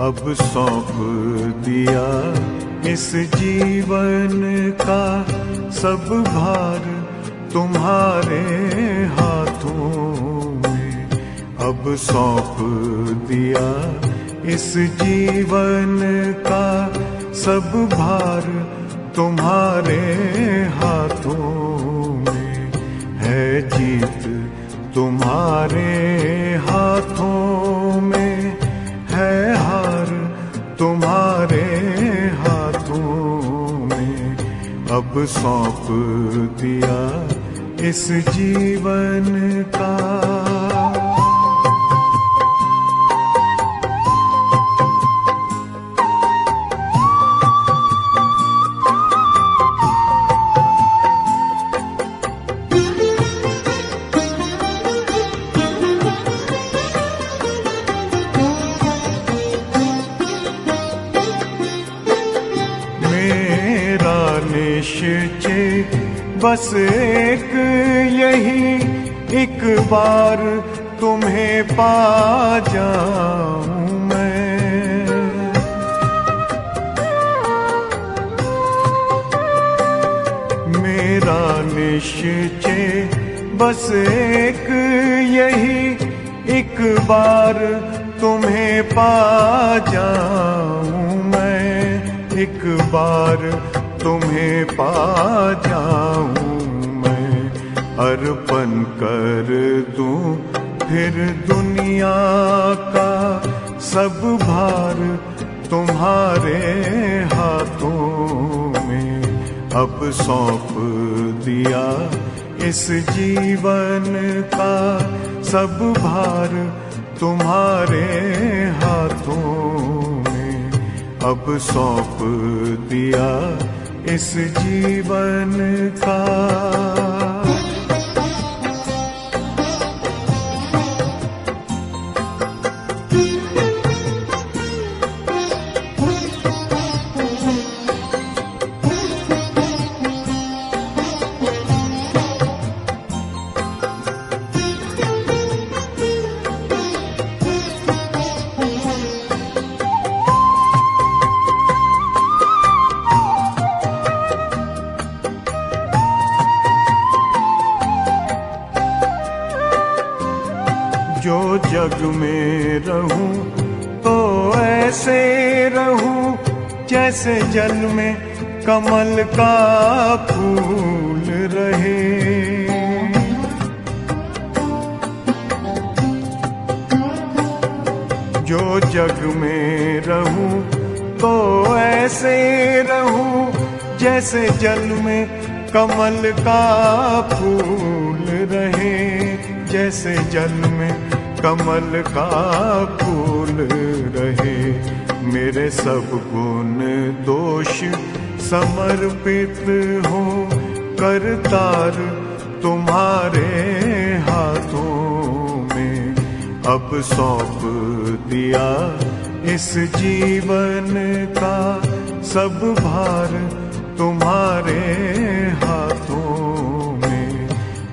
अब सौंप दिया इस जीवन का सब भार तुम्हारे हाथों में। अब सौंप दिया इस जीवन का सब भार तुम्हारे हाथों में। है जीत तुम्हारे हाथों में, है हार तुम्हारे हाथों में। अब सौंप दिया इस जीवन का। निश्चय बस एक यही, एक बार तुम्हें पा जाऊं मैं। मेरा निश्चय बस एक यही, एक बार तुम्हें पा जाऊं मैं। एक बार तुम्हें पा जाऊं मैं। अर्पण कर दूं फिर दुनिया का सब भार तुम्हारे हाथों में। अब सौंप दिया इस जीवन का सब भार तुम्हारे हाथों में। अब सौंप दिया इस जीवन का। जो जग में रहूं तो ऐसे रहूं जैसे जल में कमल का फूल रहे। जो जग में रहूं तो ऐसे रहूं जैसे जल में कमल का फूल रहे। जैसे जल में कमल का फूल रहे। मेरे सब गुण दोष समर्पित हो करतार तुम्हारे हाथों में। अब सौंप दिया इस जीवन का सब भार तुम्हारे हाथों में।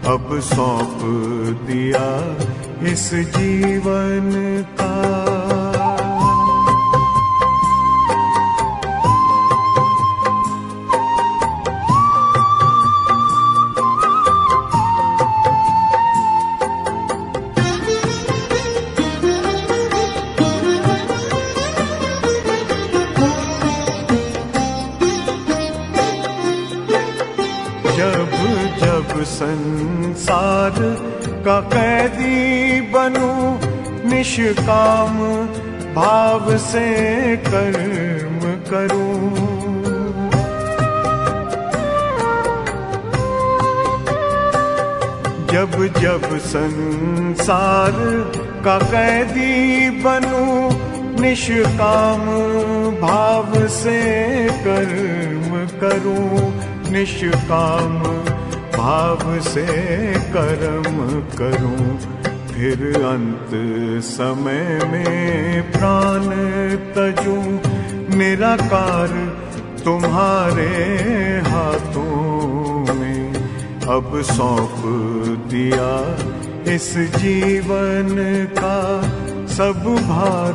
अब सौंप दिया इस जीवन का। जब जब संसार का कैदी बनूं निष्काम भाव से कर्म करूं। जब जब संसार का कैदी बनूं निष्काम भाव से कर्म करूं। निष्काम भाव से कर्म करूं। फिर अंत समय में प्राण तजूं निराकार तुम्हारे हाथों में। अब सौंप दिया इस जीवन का सब भार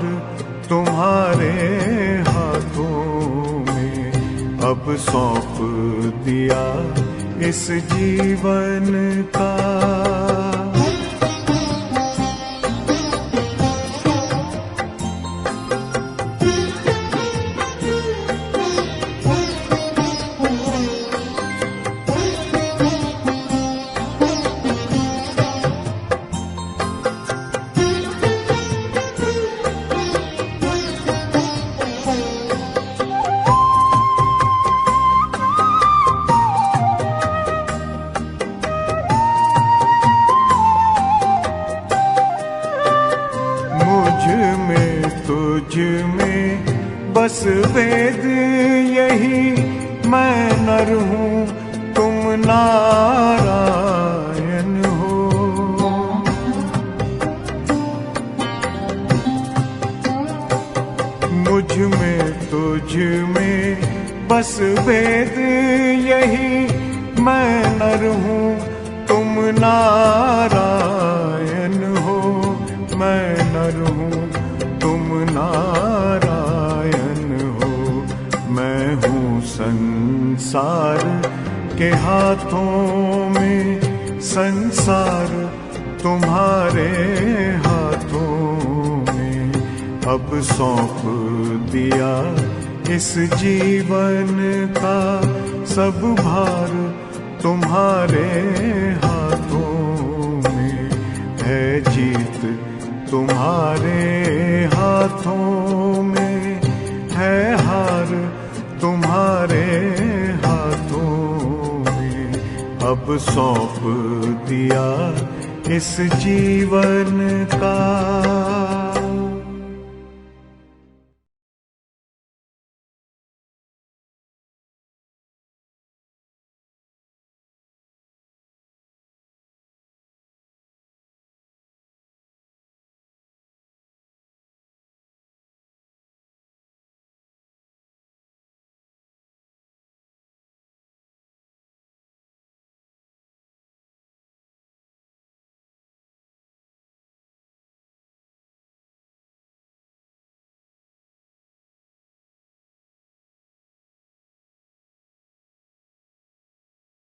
तुम्हारे हाथों में अब सौंप दिया इस जीवन का। तुझ में बस वेद यही, मैं नर हूँ तुम नारायण हो। मुझ में तुझ में बस वेद यही, मैं नर हूँ तुम नारायण हो। मैं नर हूँ तुम नारायण हो। मैं हूँ संसार के हाथों में, संसार तुम्हारे हाथों में अब सौंप दिया इस जीवन का। सब भार तुम्हारे हाथों में है, जीत तुम्हारे हाथों में है, हार तुम्हारे हाथों में अब सौंप दिया इस जीवन का।